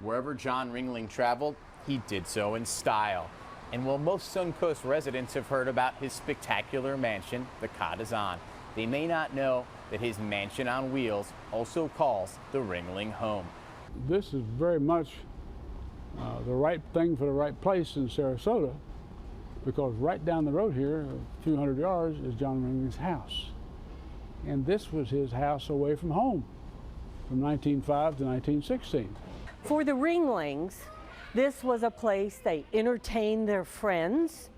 Wherever John Ringling traveled, he did so in style. And while most Suncoast residents have heard about his spectacular mansion, the Cotizan, they may not know that his mansion on wheels also calls the Ringling home. This is very much the right thing for the right place in Sarasota, because right down the road here, a few hundred yards, is John Ringling's house. And this was his house away from home from 1905 to 1916. For the Ringlings, this was a place they entertained their friends,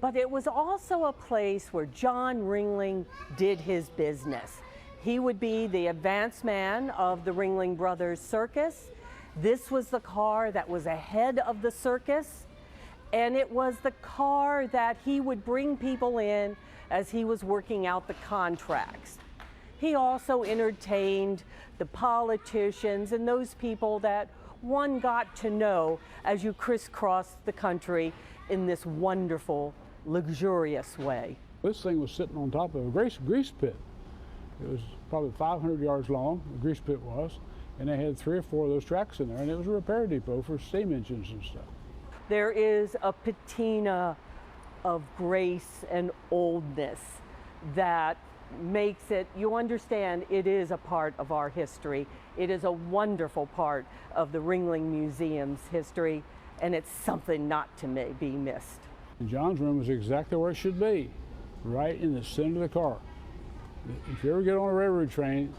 but it was also a place where John Ringling did his business. He would be the advance man of the Ringling Brothers Circus. This was the car that was ahead of the circus, and it was the car that he would bring people in as he was working out the contracts. He also entertained the politicians and those people that one got to know as you crisscrossed the country in this wonderful, luxurious way. This thing was sitting on top of a grease pit. It was probably 500 yards long, the grease pit was, and they had 3 or 4 of those tracks in there, and it was a repair depot for steam engines and stuff. There is a patina of grace and oldness that makes it, you understand, it is a part of our history. It is a wonderful part of the Ringling Museum's history, and it's something not to be missed. And John's room was exactly where it should be, right in the center of the car. If you ever get on a railroad train,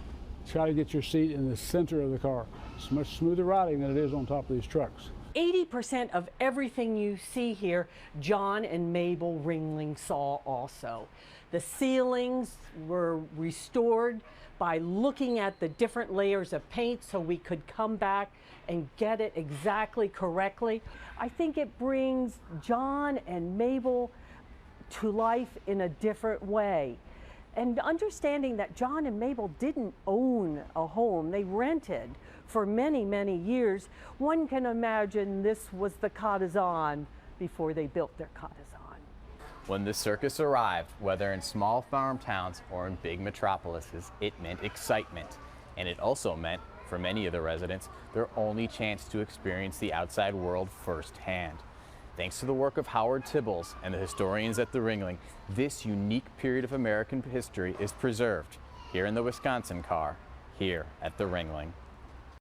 try to get your seat in the center of the car. It's much smoother riding than it is on top of these trucks. 80% of everything you see here, John and Mabel Ringling saw also. The ceilings were restored by looking at the different layers of paint so we could come back and get it exactly correctly. I think it brings John and Mabel to life in a different way. And understanding that John and Mabel didn't own a home, they rented for many, many years. One can imagine this was the Cotizan before they built their Cotizan. When the circus arrived, whether in small farm towns or in big metropolises, it meant excitement. And it also meant, for many of the residents, their only chance to experience the outside world firsthand. Thanks to the work of Howard Tibbals and the historians at the Ringling, this unique period of American history is preserved here in the Wisconsin car, here at the Ringling.